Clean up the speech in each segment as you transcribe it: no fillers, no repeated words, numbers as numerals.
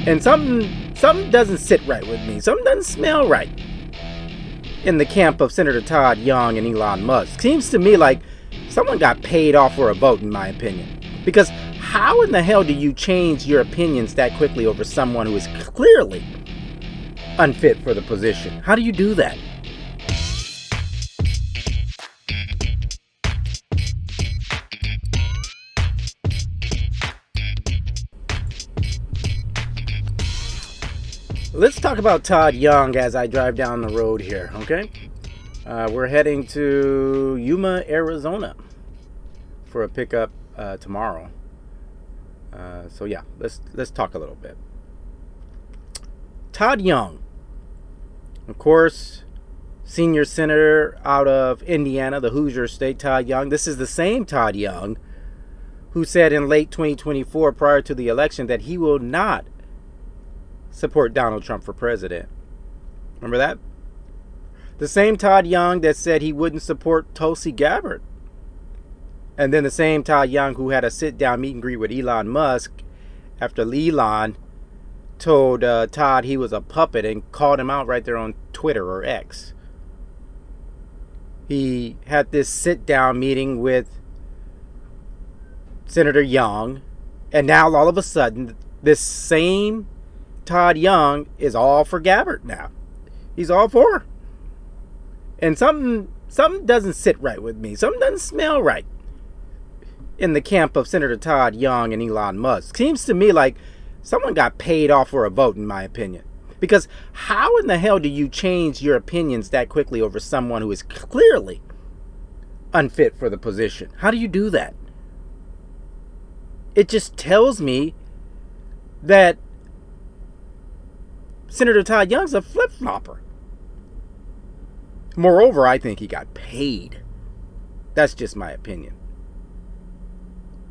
And something doesn't sit right with me. Something doesn't smell right in the camp of Senator Todd Young and Elon Musk. Seems to me like someone got paid off for a vote, in my opinion. Because how in the hell do you change your opinions that quickly over someone who is clearly unfit for the position? How do you do that? Let's talk about Todd Young as I drive down the road here, okay? We're heading to Yuma, Arizona for a pickup tomorrow. So yeah, let's talk a little bit. Todd Young, of course, senior senator out of Indiana, the Hoosier state. Todd Young. This is the same Todd Young who said in late 2024, prior to the election, that he will not support Donald Trump for president. Remember that? The same Todd Young that said he wouldn't support Tulsi Gabbard. And then the same Todd Young who had a sit-down meet and greet with Elon Musk after Elon told Todd he was a puppet and called him out right there on Twitter or X. He had this sit-down meeting with Senator Young, and now all of a sudden this same Todd Young is all for Gabbard now. He's all for her. And something doesn't sit right with me. Something doesn't smell right in the camp of Senator Todd Young and Elon Musk. Seems to me like someone got paid off for a vote, in my opinion. Because how in the hell do you change your opinions that quickly over someone who is clearly unfit for the position? How do you do that? It just tells me that Senator Todd Young's a flip-flopper. Moreover, I think he got paid. That's just my opinion.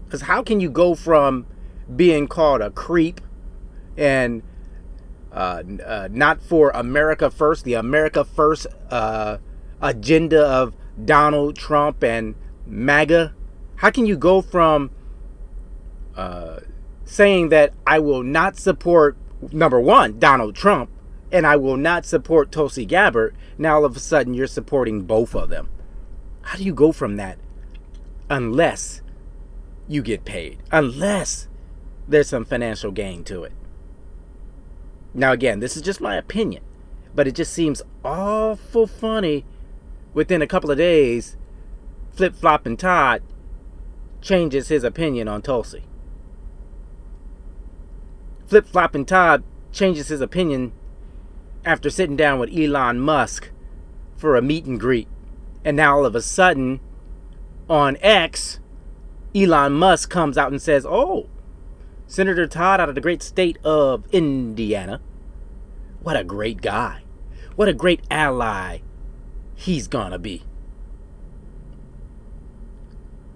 Because how can you go from being called a creep and not for America First, the America First agenda of Donald Trump and MAGA? How can you go from saying that I will not support, number one, Donald Trump, and I will not support Tulsi Gabbard, now all of a sudden you're supporting both of them? How do you go from that unless you get paid? Unless there's some financial gain to it. Now again, this is just my opinion, but it just seems awful funny within a couple of days, flip-flopping Todd changes his opinion on Tulsi. Flip-flopping Todd changes his opinion after sitting down with Elon Musk for a meet and greet. And now all of a sudden, on X, Elon Musk comes out and says, oh, Senator Todd out of the great state of Indiana, what a great guy. What a great ally he's gonna be.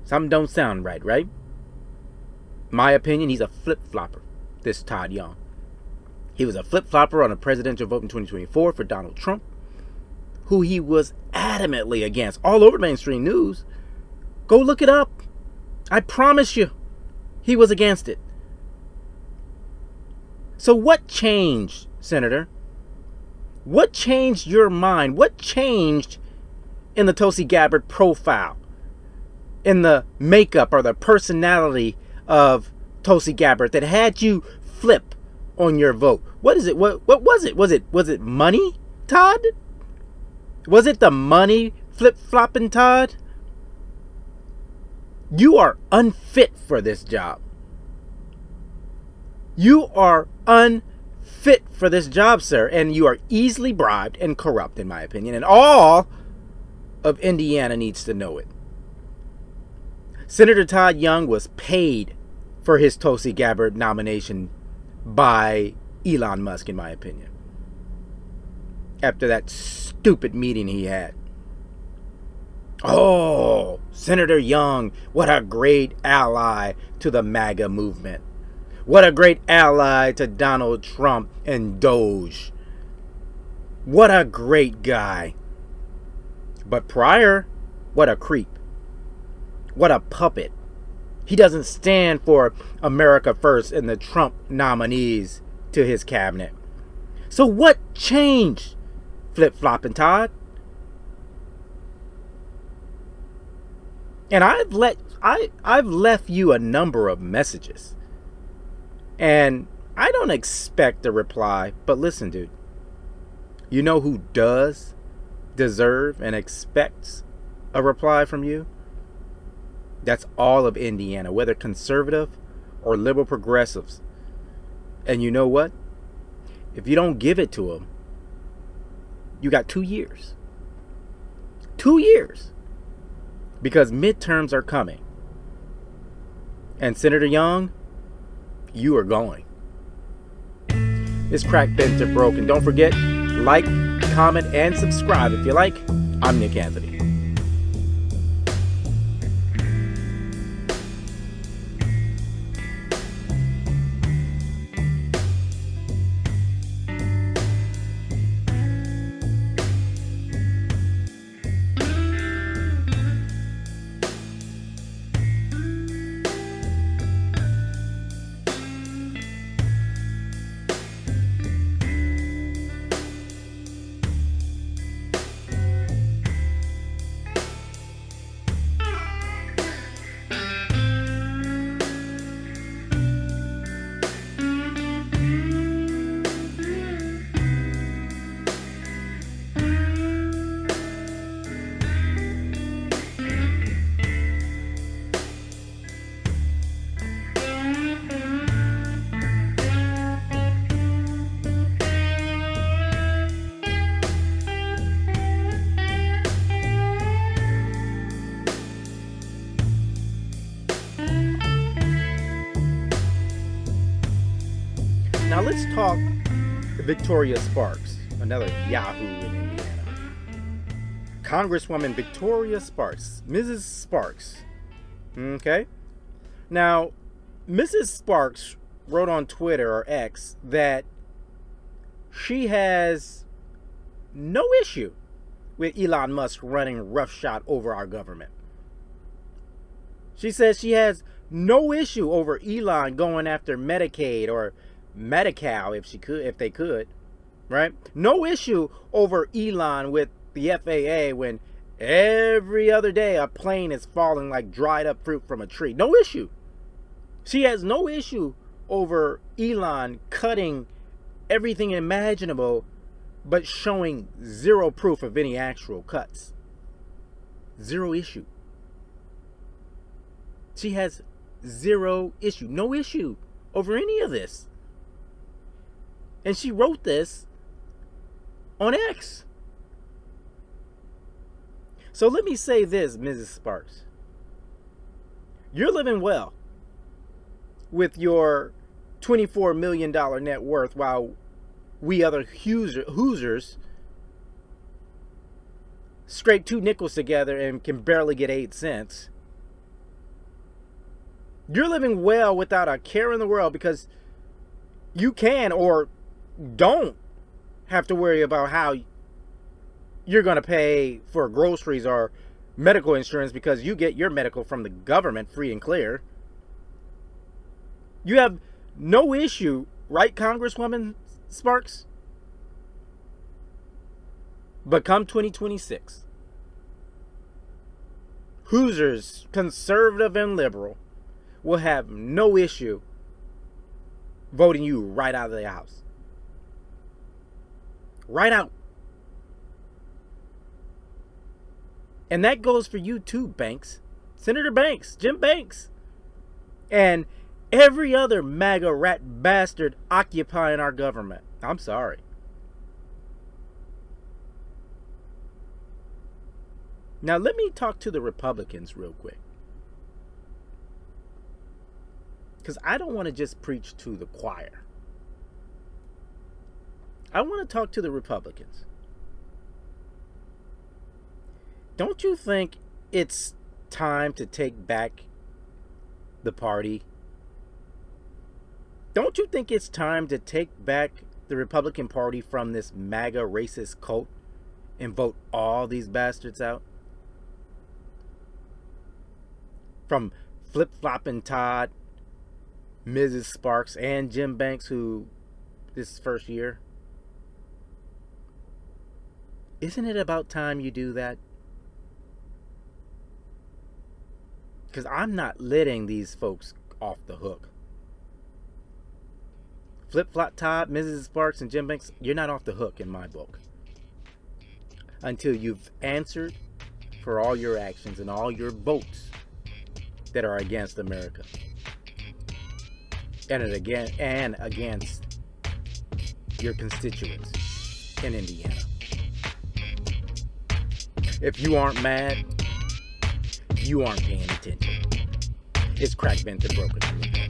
Something don't sound right, right? My opinion, he's a flip-flopper, this Todd Young. He was a flip-flopper on a presidential vote in 2024 for Donald Trump, who he was adamantly against, all over mainstream news. Go look it up. I promise you, he was against it. So what changed, Senator? What changed your mind? What changed in the Tulsi Gabbard profile? In the makeup or the personality of Tulsi Gabbard that had you flip on your vote? What is it? What was it? Was it money, Todd? Was it the money flip-flopping Todd? You are unfit for this job. You are unfit for this job, sir, and you are easily bribed and corrupt, in my opinion, and all of Indiana needs to know it. Senator Todd Young was paid for his Tulsi Gabbard nomination by Elon Musk, in my opinion, after that stupid meeting he had. Oh, Senator Young, what a great ally to the MAGA movement. What a great ally to Donald Trump and Doge. What a great guy. But prior, what a creep. What a puppet. He doesn't stand for America First and the Trump nominees to his cabinet. So what changed, flip-flopping Todd? And I've left you a number of messages. And I don't expect a reply, but listen, dude. You know who does deserve and expects a reply from you? That's all of Indiana, whether conservative or liberal progressives. And you know what? If you don't give it to them, you got 2 years. 2 years. Because midterms are coming. And Senator Young, you are going. This crack bent or broken. Don't forget, like, comment, and subscribe if you like. I'm Nick Anthony. Now let's talk Victoria Sparks, another Yahoo in Indiana. Congresswoman Victoria Sparks, Mrs. Sparks. Okay? Now, Mrs. Sparks wrote on Twitter or X that she has no issue with Elon Musk running roughshod over our government. She says she has no issue over Elon going after Medicaid or Medi-Cal if they could, right? No issue over Elon with the FAA when every other day a plane is falling like dried up fruit from a tree. No issue. She has no issue over Elon cutting everything imaginable but showing zero proof of any actual cuts. Zero issue. She has zero issue, no issue over any of this. And she wrote this on X. So let me say this, Mrs. Sparks. You're living well with your $24 million net worth while we other Hoosiers scrape 2 nickels together and can barely get 8 cents. You're living well without a care in the world because you can or don't have to worry about how you're going to pay for groceries or medical insurance because you get your medical from the government free and clear. You have no issue, right, Congresswoman Sparks? But come 2026, Hoosiers, conservative and liberal, will have no issue voting you right out of the house. Right out. And that goes for you too, Banks. Senator Banks, Jim Banks. And every other MAGA rat bastard occupying our government. I'm sorry. Now let me talk to the Republicans real quick. Because I don't want to just preach to the choir. I want to talk to the Republicans. Don't you think it's time to take back the party? Don't you think it's time to take back the Republican Party from this MAGA racist cult and vote all these bastards out? From flip-flopping Todd, Mrs. Sparks, and Jim Banks, who this first year? Isn't it about time you do that? Because I'm not letting these folks off the hook. Flip Flop Todd, Mrs. Sparks, and Jim Banks, you're not off the hook in my book. Until you've answered for all your actions and all your votes that are against America. And against your constituents in Indiana. If you aren't mad, you aren't paying attention. It's crack bent and broken.